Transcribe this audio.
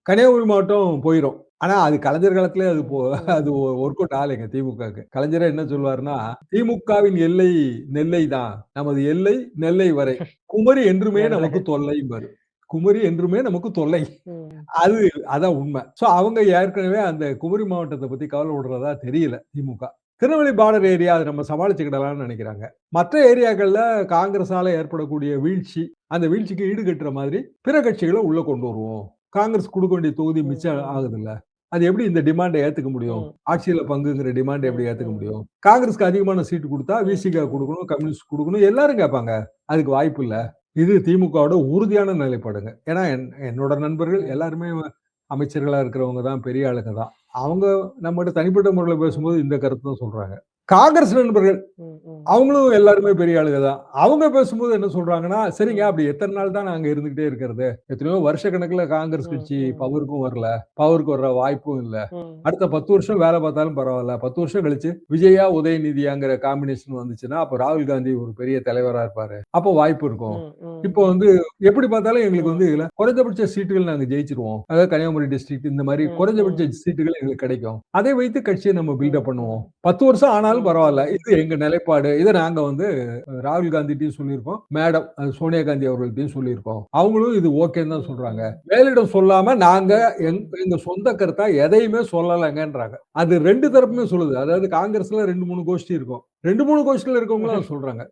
கன்னியாகுமரி மாவட்டம் போயிரும். ஆனா அது கலைஞர் காலத்திலே அது ஒர்க் அவுட் ஆகலைங்க திமுகவுக்கு. கலைஞரே என்ன சொல்வாருன்னா, "திமுகவின் எல்லை நெல்லை தான். நமது எல்லை நெல்லை வரை. குமரி என்றுமே நமக்கு நல்ல தொல்லைம்பாரு. குமரி என்றுமே நமக்கு தொல்லை." ம். அது அதான் உண்ம. சோ அவங்க ஏற்கனவே அந்த குமரி மாவட்டத்த பத்தி கவலைப்படுறதா தெரியல திமுக. திருநெல்வேலி பார்டர் ஏரியா அத நம்ம சமாளிச்சுக்கிடலாம்னு நெனைக்கிறாங்க. மற்ற ஏரியாக்கள்ல காங்கிரஸால ஏற்படக்கூடிய வீழ்ச்சி, அந்த வீழ்ச்சிக்கு ஈடு கட்டுற மாதிரி பிற கட்சிகள உள்ள கொண்டு வருவோம். காங்கிரஸ் குடுக்க வேண்டிய தொகுதி ம், மிச்சம் ம், ஆகுதுல்ல. அது எப்படி இந்த டிமாண்ட ஏத்துக்க முடியும்? ம், ஆட்சியில பங்குங்கிற டிமாண்ட எப்படி ம், ஏத்துக்க ம், முடியும்? காங்கிரஸ்க்கு அதிகமான சீட் குடுத்தா ம், விசிக ம், குடுக்கணும், கம்யூனிஸ்ட் குடுக்கணும் எல்லாரும் கேட்பாங்க. அதுக்கு வாய்ப்பு இல்ல. இது திமுகவோட உறுதியான நிலைப்பாடுங்க. ஏன்னா என்னோட நண்பர்கள் ம், எல்லாருமே அமைச்சர்களா இருக்கிறவங்க தான், பெரிய ஆளுங்க தான். அவங்க நம்மட்ட தனிப்பட்ட முறையில ம், பேசும்போது இந்த கருத்து தான் சொல்றாங்க. காங்கிரஸ் நண்பர்கள் ம், ம், அவங்களும் எல்லாருமே பெரிய ஆளுக தான். அவங்க பேசும்போது என்ன சொல்றாங்கன்னா, "சரிங்க ம், அப்படி எத்தன நாள் தான் நாங்க இருந்துகிட்டே இருக்கிறது? எத்தனையோ வருஷ கணக்குல காங்கிரஸ் ம், கட்சி ம், பவருக்கும் வரல. பவருக்கு வர வாய்ப்பும் இல்ல. ம், அடுத்த 10 வருஷம் வேல பார்த்தாலும் பரவால்ல. 10 வருஷம் கழிச்சு விஜயா, உதயநிதியாங்கிற காம்பினேஷன் வந்துச்சுன்னா, அப்ப ராகுல் காந்தி ஒரு பெரிய தலைவரா இருப்பாரு. அப்போ வாய்ப்பு இருக்கும். ம், இப்போ ம், எப்படி பார்த்தாலும் எங்களுக்கு ம், இதுல குறைந்தபட்ச சீட்டுகள் நாங்க ஜெயிச்சுருவோம். அதாவது கன்னியாகுமரி டிஸ்ட்ரிக்ட் இந்த மாரி ம், குறைந்தபட்ச ம், சீட்டுகள் எங்களுக்கு கிடைக்கும். அதை வைத்து கட்சிய நம்ம பில்டப் ம், பண்ணுவோம். ம், 10 வருஷம் ஆனாலும் ம், பரவால்ல. ம், இது எங்க நிலைப்பாடு. இத நாங்க ராகுல் காந்திட்டயும் சொல்லியிருக்கோம். மேடம் சோனியா காந்தி அவர்கள்ட்டயும் சொல்லியிருக்கோம். அவங்களும் இது ஓகேன்னு தான் ம், சொல்றாங்க. ம், மேலிடம் சொல்லாம நாங்க ம், எங்க சொந்த கருத்தா எதையுமே சொல்லலங்கன்றாங்க. அது 2 தரப்புமே சொல்லுது. அதாவது காங்கிரஸ்ல 2, 3 கோஷ்டி இருக்கும். 2, 3 கோஷ்டில இருக்கவங்களும் அத சொல்றாங்க.